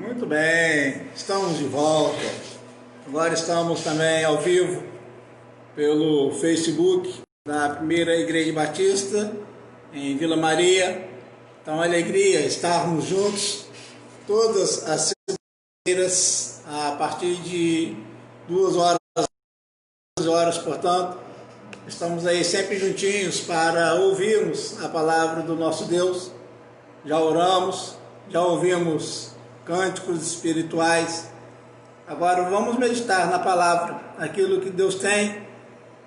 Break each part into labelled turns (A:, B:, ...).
A: Muito bem, estamos de volta. Agora estamos também ao vivo pelo Facebook da Primeira Igreja Batista em Vila Maria. Então, é uma alegria estarmos juntos todas as segundas-feiras a partir de 2 horas, portanto. Estamos aí sempre juntinhos para ouvirmos a palavra do nosso Deus. Já oramos, já ouvimos cânticos espirituais. Agora vamos meditar na palavra, aquilo que Deus tem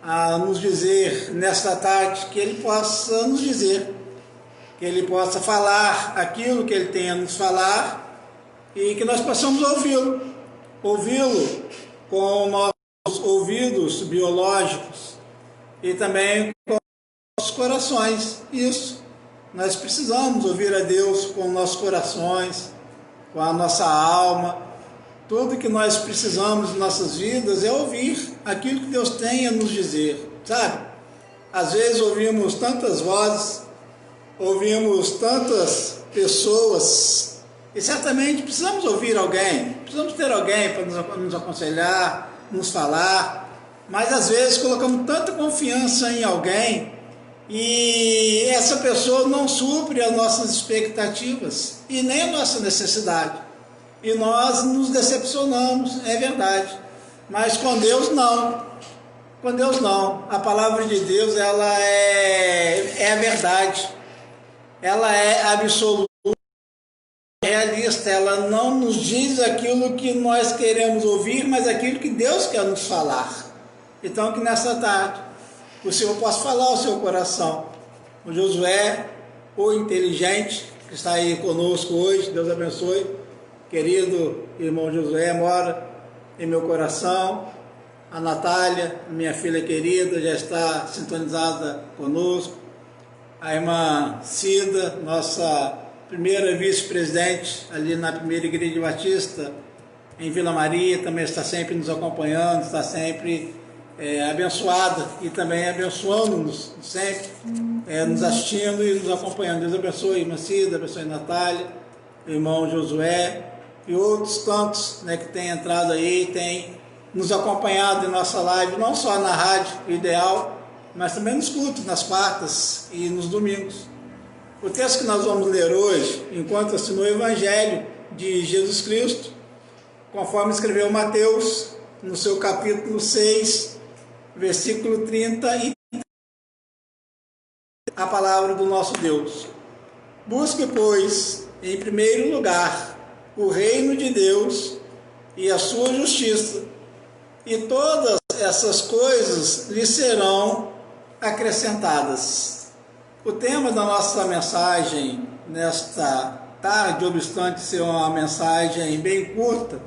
A: a nos dizer nesta tarde, que Ele possa nos dizer, que Ele possa falar aquilo que Ele tem a nos falar e que nós possamos ouvi-lo com nossos ouvidos biológicos e também com nossos corações. Isso, nós precisamos ouvir a Deus com nossos corações, com a nossa alma. Tudo que nós precisamos em nossas vidas é ouvir aquilo que Deus tem a nos dizer, sabe? Às vezes ouvimos tantas vozes, ouvimos tantas pessoas, e certamente precisamos ouvir alguém, precisamos ter alguém para nos aconselhar, nos falar, mas às vezes colocamos tanta confiança em alguém e essa pessoa não supre as nossas expectativas e nem a nossa necessidade. E nós nos decepcionamos, é verdade. Mas com Deus não. Com Deus não. A palavra de Deus, ela é a verdade. Ela é absoluta, realista. Ela não nos diz aquilo que nós queremos ouvir, mas aquilo que Deus quer nos falar. Então, que nessa tarde o Senhor possa falar ao seu coração. O Josué, o inteligente, que está aí conosco hoje, Deus abençoe. Querido irmão Josué, mora em meu coração. A Natália, minha filha querida, já está sintonizada conosco. A irmã Cida, nossa primeira vice-presidente ali na Primeira Igreja Batista em Vila Maria, também está sempre nos acompanhando, está sempre abençoada e também abençoando-nos sempre, nos assistindo e nos acompanhando. Deus abençoe a irmã Cida, abençoe a Natália, o irmão Josué e outros tantos, que têm entrado aí, têm nos acompanhado em nossa live, não só na Rádio Ideal, mas também nos cultos, nas quartas e nos domingos. O texto que nós vamos ler hoje encontra-se no Evangelho de Jesus Cristo, conforme escreveu Mateus, no seu capítulo 6, versículo 30, e a palavra do nosso Deus. Busque, pois, em primeiro lugar o reino de Deus e a sua justiça, e todas essas coisas lhe serão acrescentadas. O tema da nossa mensagem nesta tarde, obstante ser uma mensagem bem curta,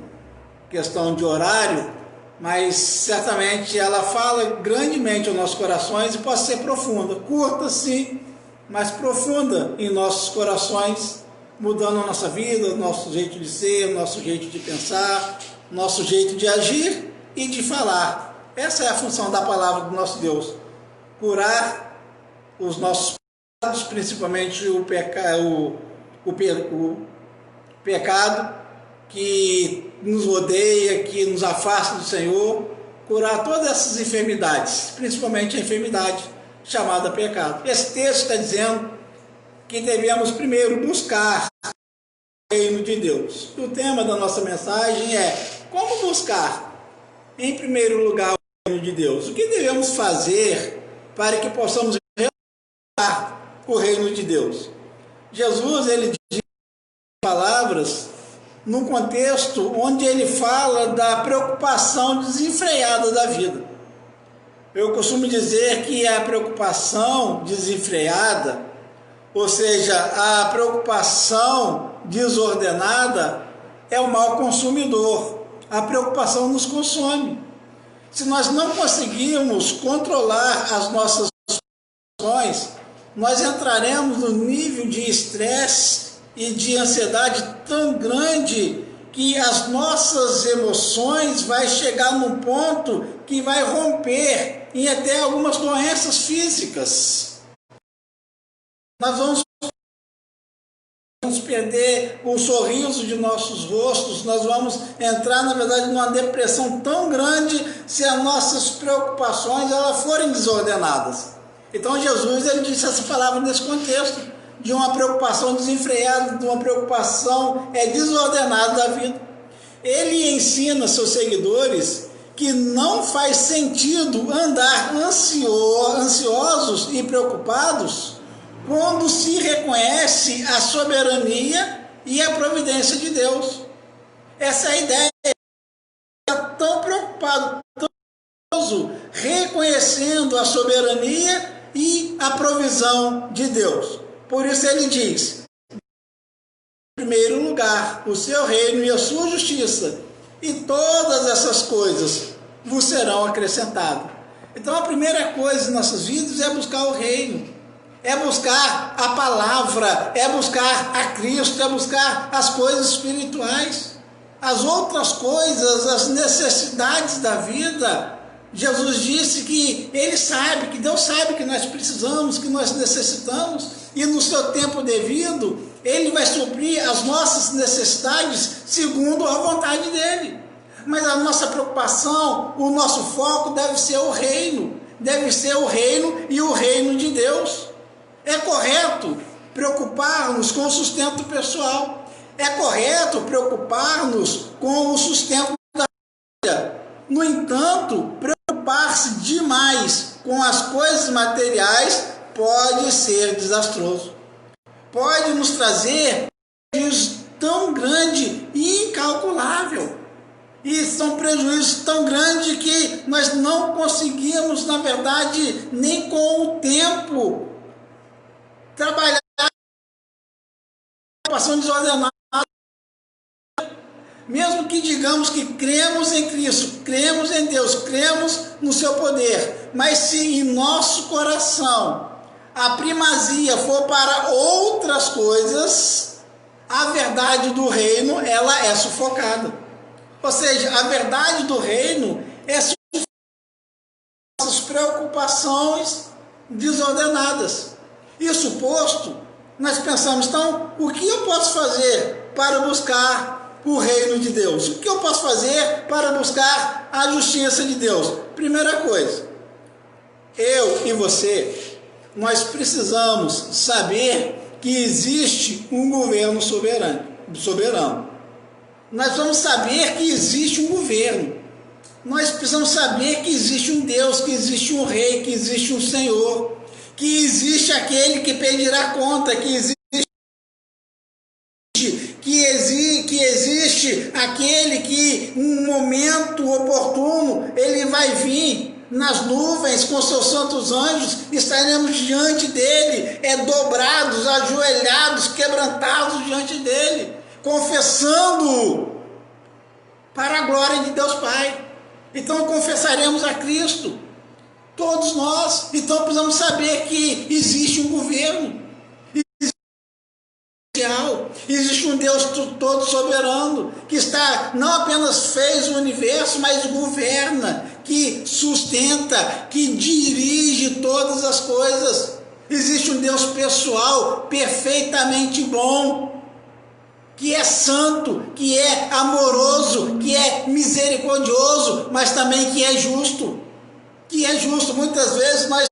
A: questão de horário, mas certamente ela fala grandemente aos nossos corações e pode ser profunda, curta sim, mas profunda em nossos corações, mudando a nossa vida, o nosso jeito de ser, o nosso jeito de pensar, o nosso jeito de agir e de falar. Essa é a função da palavra do nosso Deus, curar os nossos pecados, principalmente o pecado que nos rodeia, que nos afasta do Senhor, curar todas essas enfermidades, principalmente a enfermidade chamada pecado. Esse texto está dizendo que devemos primeiro buscar o reino de Deus. O tema da nossa mensagem é como buscar, em primeiro lugar, o reino de Deus. O que devemos fazer para que possamos realizar o reino de Deus? Jesus, ele diz palavras num contexto onde ele fala da preocupação desenfreada da vida. Eu costumo dizer que a preocupação desenfreada, ou seja, a preocupação desordenada, é o mal consumidor. A preocupação nos consome. Se nós não conseguirmos controlar as nossas emoções, nós entraremos no nível de estresse e de ansiedade tão grande que as nossas emoções vai chegar num ponto que vai romper em até algumas doenças físicas. Nós vamos vamos perder o sorriso de nossos rostos, nós vamos entrar, na verdade, numa depressão tão grande se as nossas preocupações elas forem desordenadas. Então Jesus ele disse essa palavra nesse contexto, de uma preocupação desenfreada, de uma preocupação desordenada da vida. Ele ensina seus seguidores que não faz sentido andar ansiosos e preocupados quando se reconhece a soberania e a providência de Deus. Essa é a ideia. Está tão preocupado, tão ansioso, reconhecendo a soberania e a provisão de Deus. Por isso ele diz: em primeiro lugar, o seu reino e a sua justiça, e todas essas coisas vos serão acrescentadas. Então a primeira coisa em nossas vidas é buscar o reino, é buscar a palavra, é buscar a Cristo, é buscar as coisas espirituais. As outras coisas, as necessidades da vida, Jesus disse que Ele sabe, que Deus sabe que nós precisamos, que nós necessitamos, e no seu tempo devido, Ele vai suprir as nossas necessidades segundo a vontade dEle. Mas a nossa preocupação, o nosso foco deve ser o reino e o reino de Deus. É correto preocupar-nos com o sustento pessoal, é correto preocupar-nos com o sustento da família. No entanto, preocupar-se demais com as coisas materiais pode ser desastroso. Pode nos trazer prejuízo tão grande e incalculável. E são prejuízos tão grandes que nós não conseguimos, na verdade, nem com o tempo, trabalhar com a preocupação desordenada. Mesmo que digamos que cremos em Cristo, cremos em Deus, cremos no seu poder, mas se em nosso coração a primazia for para outras coisas, a verdade do reino ela é sufocada. Ou seja, a verdade do reino é sufocar nossas preocupações desordenadas. Isso posto, nós pensamos, então, o que eu posso fazer para buscar o reino de Deus? O que eu posso fazer para buscar a justiça de Deus? Primeira coisa, eu e você, nós precisamos saber que existe um governo soberano. Nós vamos saber que existe um governo. Nós precisamos saber que existe um Deus, que existe um rei, que existe um Senhor, que existe aquele que pedirá conta, que existe aquele que, num momento oportuno, ele vai vir nas nuvens com seus santos anjos, estaremos diante dele, dobrados, ajoelhados, quebrantados diante dele, confessando para a glória de Deus Pai. Então confessaremos a Cristo, todos nós. Então precisamos saber que existe um governo, existe um Deus todo soberano, que não apenas fez o universo, mas governa, que sustenta, que dirige todas as coisas. Existe um Deus pessoal, perfeitamente bom, que é santo, que é amoroso, que é misericordioso, mas também que é justo. Muitas vezes nós,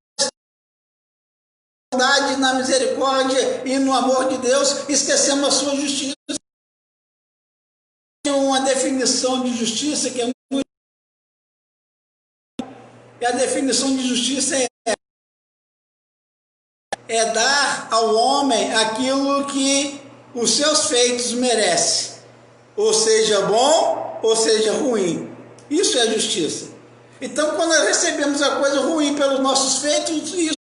A: na misericórdia e no amor de Deus, esquecemos a sua justiça. Tem uma definição de justiça que é muito... E a definição de justiça é dar ao homem aquilo que os seus feitos merecem, ou seja bom, ou seja ruim. Isso é justiça. Então, quando nós recebemos a coisa ruim pelos nossos feitos, isso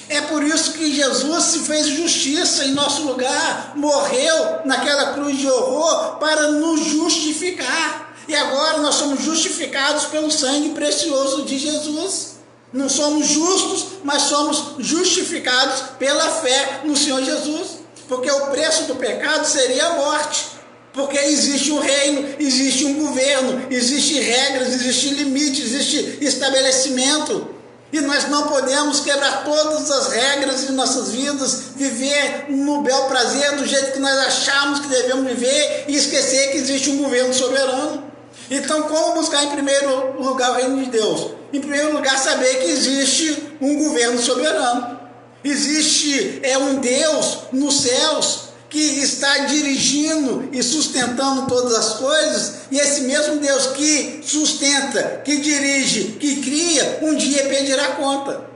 A: é por isso que Jesus se fez justiça em nosso lugar, morreu naquela cruz de horror para nos justificar. E agora nós somos justificados pelo sangue precioso de Jesus. Não somos justos, mas somos justificados pela fé no Senhor Jesus. Porque o preço do pecado seria a morte. Porque existe um reino, existe um governo, existem regras, existe limite, existe estabelecimento. E nós não podemos quebrar todas as regras de nossas vidas, viver no bel prazer, do jeito que nós achamos que devemos viver e esquecer que existe um governo soberano. Então, como buscar em primeiro lugar o reino de Deus? Em primeiro lugar, saber que existe um governo soberano. Existe um Deus nos céus que está dirigindo e sustentando todas as coisas, e esse mesmo Deus que sustenta, que dirige, que cria, um dia pedirá conta.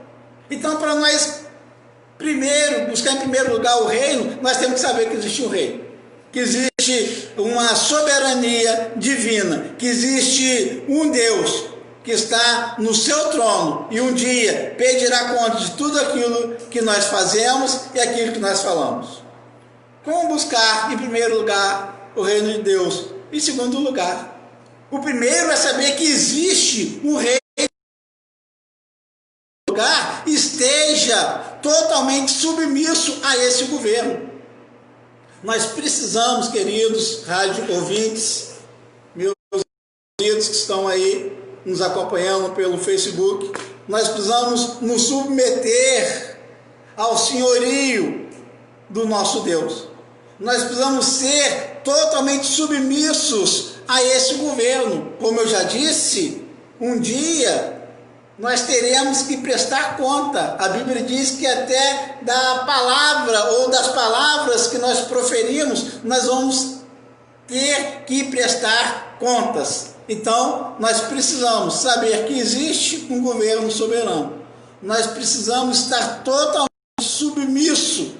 A: Então, para nós buscar em primeiro lugar o reino, nós temos que saber que existe um reino, que existe uma soberania divina, que existe um Deus que está no seu trono e um dia pedirá conta de tudo aquilo que nós fazemos e aquilo que nós falamos. Como buscar, em primeiro lugar, o reino de Deus? Em segundo lugar, o primeiro é saber que existe um reino que lugar esteja totalmente submisso a esse governo. Nós precisamos, queridos rádio ouvintes, meus queridos que estão aí nos acompanhando pelo Facebook, nós precisamos nos submeter ao senhorio do nosso Deus. Nós precisamos ser totalmente submissos a esse governo. Como eu já disse, um dia nós teremos que prestar conta. A Bíblia diz que até da palavra ou das palavras que nós proferimos, nós vamos ter que prestar contas. Então, nós precisamos saber que existe um governo soberano. Nós precisamos estar totalmente submissos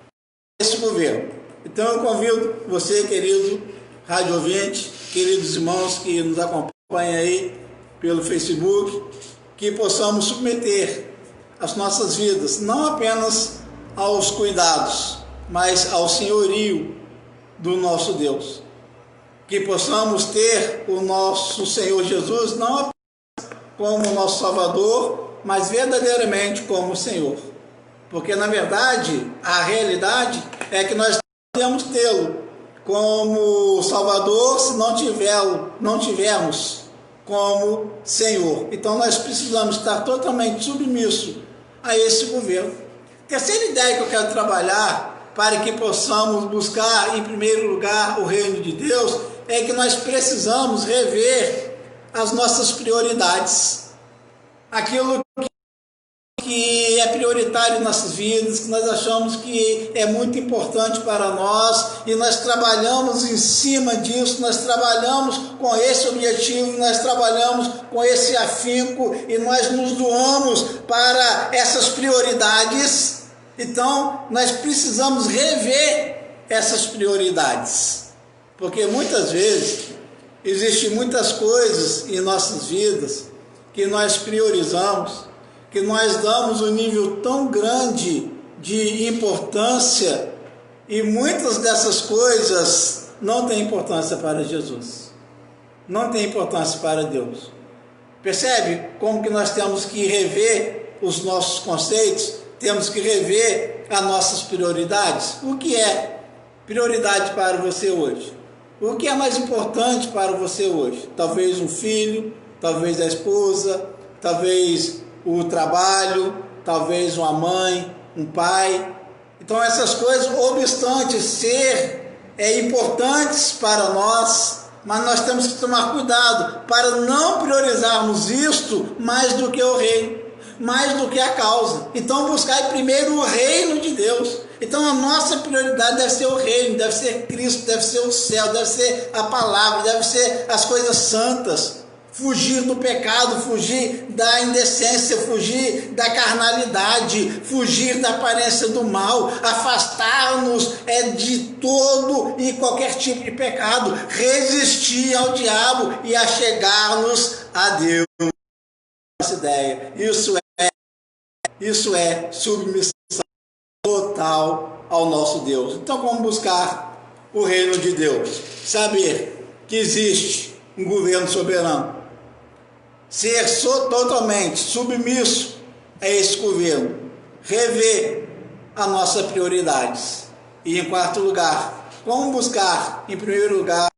A: a esse governo. Então eu convido você, querido rádio ouvinte, queridos irmãos que nos acompanham aí pelo Facebook, que possamos submeter as nossas vidas, não apenas aos cuidados, mas ao senhorio do nosso Deus. Que possamos ter o nosso Senhor Jesus não apenas como nosso Salvador, mas verdadeiramente como Senhor. Porque na verdade, a realidade é que nós podemos tê-lo como Salvador se não tivermos como Senhor. Então nós precisamos estar totalmente submissos a esse governo. Terceira ideia que eu quero trabalhar para que possamos buscar em primeiro lugar o reino de Deus é que nós precisamos rever as nossas prioridades. Aquilo que é prioritário em nossas vidas, que nós achamos que é muito importante para nós, e nós trabalhamos em cima disso, nós trabalhamos com esse objetivo, nós trabalhamos com esse afinco, e nós nos doamos para essas prioridades. Então, nós precisamos rever essas prioridades, porque muitas vezes existem muitas coisas em nossas vidas que nós priorizamos, que nós damos um nível tão grande de importância, e muitas dessas coisas não têm importância para Jesus, não tem importância para Deus. Percebe como que nós temos que rever os nossos conceitos, temos que rever as nossas prioridades? O que é prioridade para você hoje? O que é mais importante para você hoje? Talvez um filho, talvez a esposa, talvez o trabalho, talvez uma mãe, um pai. Então essas coisas, obstante ser importantes para nós, mas nós temos que tomar cuidado para não priorizarmos isto mais do que o reino, mais do que a causa. Então buscar primeiro o reino de Deus. Então a nossa prioridade deve ser o reino, deve ser Cristo, deve ser o céu, deve ser a palavra, deve ser as coisas santas. Fugir do pecado, fugir da indecência, fugir da carnalidade, fugir da aparência do mal, afastar-nos de todo e qualquer tipo de pecado, resistir ao diabo e achegar-nos a Deus. Essa ideia, isso é submissão total ao nosso Deus. Então, como buscar o reino de Deus? Saber que existe um governo soberano, ser totalmente submisso a esse governo, rever as nossas prioridades. E em quarto lugar, como buscar em primeiro lugar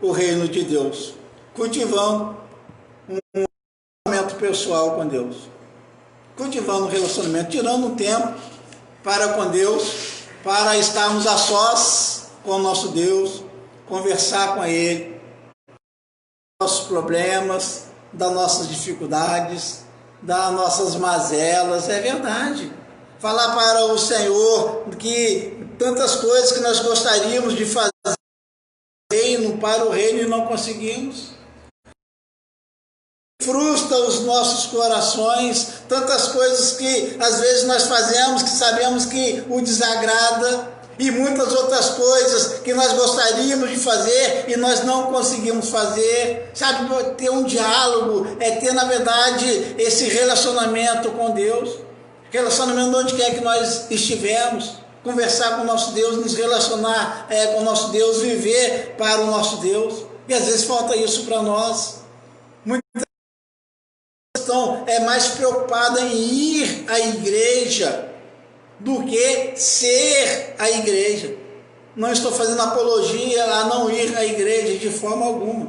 A: o reino de Deus? Cultivando um relacionamento pessoal com Deus. cultivando um relacionamento, tirando um tempo para com Deus, para estarmos a sós com o nosso Deus, conversar com Ele, nossos problemas, das nossas dificuldades, das nossas mazelas, é verdade. Falar para o Senhor que tantas coisas que nós gostaríamos de fazer para o reino e não conseguimos. Frustra os nossos corações, tantas coisas que às vezes nós fazemos, que sabemos que o desagrada, e muitas outras coisas que nós gostaríamos de fazer e nós não conseguimos fazer. Sabe, ter um diálogo é ter, na verdade, esse relacionamento com Deus, relacionamento onde quer que nós estivermos, conversar com o nosso Deus, nos relacionar com o nosso Deus, viver para o nosso Deus. E às vezes falta isso para nós. Muitas estão mais preocupada em ir à igreja do que ser a igreja. Não estou fazendo apologia a não ir à igreja de forma alguma,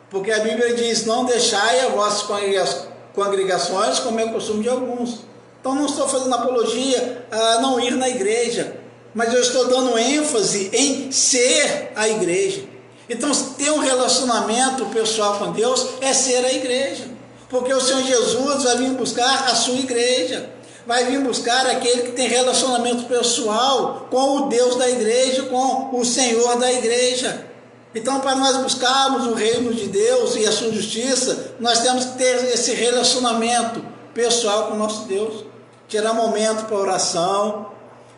A: porque a Bíblia diz: não deixai as vossas congregações como é o costume de alguns. Então não estou fazendo apologia a não ir na igreja, mas eu estou dando ênfase em ser a igreja. Então ter um relacionamento pessoal com Deus é ser a igreja, porque o Senhor Jesus vai vir buscar a sua igreja, vai vir buscar aquele que tem relacionamento pessoal com o Deus da igreja, com o Senhor da igreja. Então, para nós buscarmos o reino de Deus e a sua justiça, nós temos que ter esse relacionamento pessoal com o nosso Deus. Tirar momento para oração,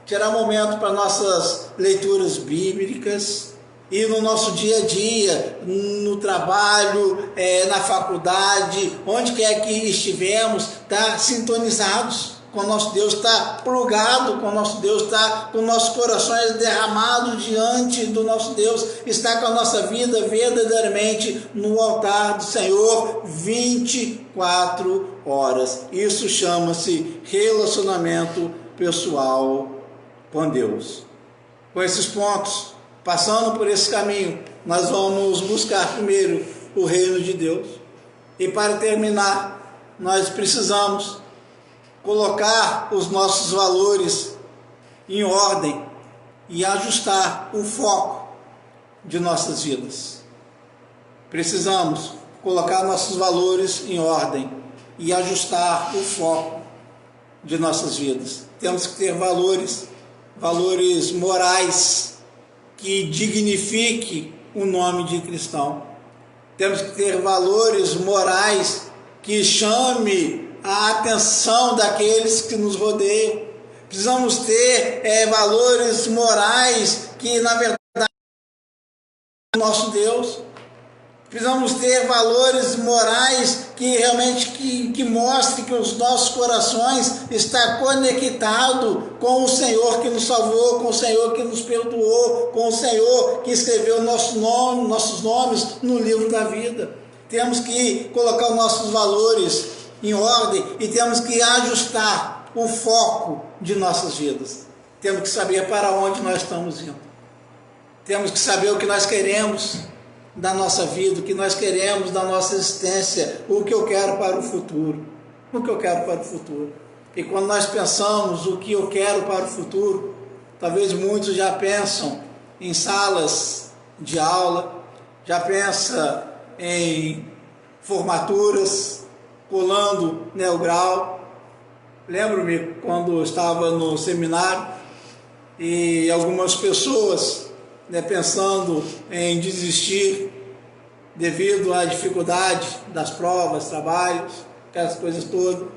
A: tirar momento para nossas leituras bíblicas, e no nosso dia a dia, no trabalho, na faculdade, onde quer que estivermos, estar sintonizados com o nosso Deus, está plugado com o nosso Deus, está com nossos corações derramados diante do nosso Deus, está com a nossa vida verdadeiramente no altar do Senhor 24 horas. Isso chama-se relacionamento pessoal com Deus. Com esses pontos, passando por esse caminho, nós vamos buscar primeiro o reino de Deus. E para terminar, nós precisamos colocar os nossos valores em ordem e ajustar o foco de nossas vidas. Precisamos colocar nossos valores em ordem e ajustar o foco de nossas vidas. Temos que ter valores morais que dignifiquem o nome de cristão. Temos que ter valores morais que chame a atenção daqueles que nos rodeiam. Precisamos ter valores morais que, na verdade, é o nosso Deus. Precisamos ter valores morais que realmente que mostrem que os nossos corações estão conectados com o Senhor que nos salvou, com o Senhor que nos perdoou, com o Senhor que escreveu nossos nomes no livro da vida. Temos que colocar os nossos valores em ordem e temos que ajustar o foco de nossas vidas. Temos que saber para onde nós estamos indo. Temos que saber o que nós queremos da nossa vida, o que nós queremos da nossa existência, o que eu quero para o futuro. O que eu quero para o futuro. E quando nós pensamos o que eu quero para o futuro, talvez muitos já pensam em salas de aula, já pensam em formaturas, colando o grau. Lembro-me quando eu estava no seminário e algumas pessoas pensando em desistir devido à dificuldade das provas, trabalhos, aquelas coisas todas.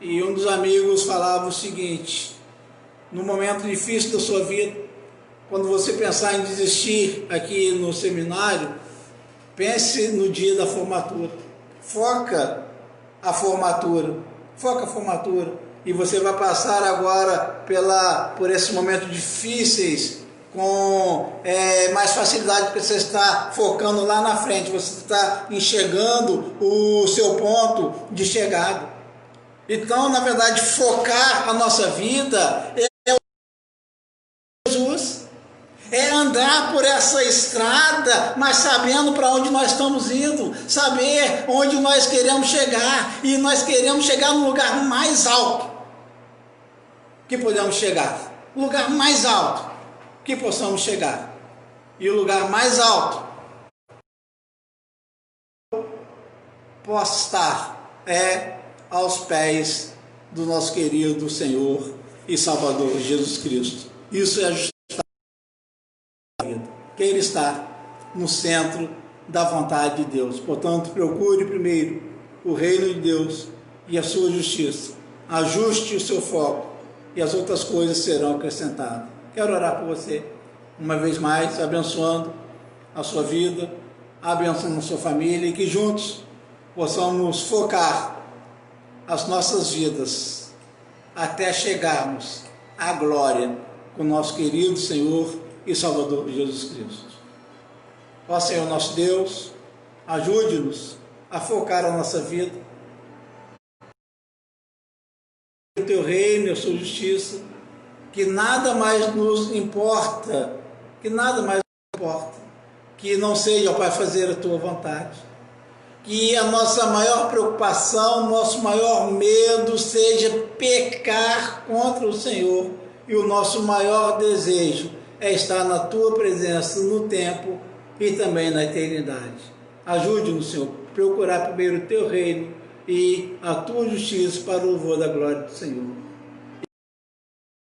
A: E um dos amigos falava o seguinte: no momento difícil da sua vida, quando você pensar em desistir aqui no seminário, pense no dia da formatura. Foca a formatura, e você vai passar agora por esses momentos difíceis com mais facilidade, porque você está focando lá na frente, você está enxergando o seu ponto de chegada. Então, na verdade, focar a nossa vida é Jesus. É andar por essa estrada, mas sabendo para onde nós estamos indo, saber onde nós queremos chegar, e nós queremos chegar no lugar mais alto que podemos chegar, o lugar mais alto que possamos chegar, e o lugar mais alto possa estar aos pés do nosso querido Senhor e Salvador Jesus Cristo. Isso é a justiça da vida, que Ele está no centro da vontade de Deus. Portanto, procure primeiro o reino de Deus e a sua justiça. Ajuste o seu foco e as outras coisas serão acrescentadas. Quero orar por você, uma vez mais, abençoando a sua vida, abençoando a sua família, e que juntos possamos focar as nossas vidas até chegarmos à glória com o nosso querido Senhor e Salvador Jesus Cristo. Ó Senhor nosso Deus, ajude-nos a focar a nossa vida o teu reino e a sua justiça, que nada mais nos importa, que não seja, ó Pai, fazer a tua vontade. Que a nossa maior preocupação, nosso maior medo seja pecar contra o Senhor, e o nosso maior desejo é estar na tua presença no tempo e também na eternidade. Ajude-nos, Senhor, a procurar primeiro o teu reino e a tua justiça para o louvor da glória do Senhor.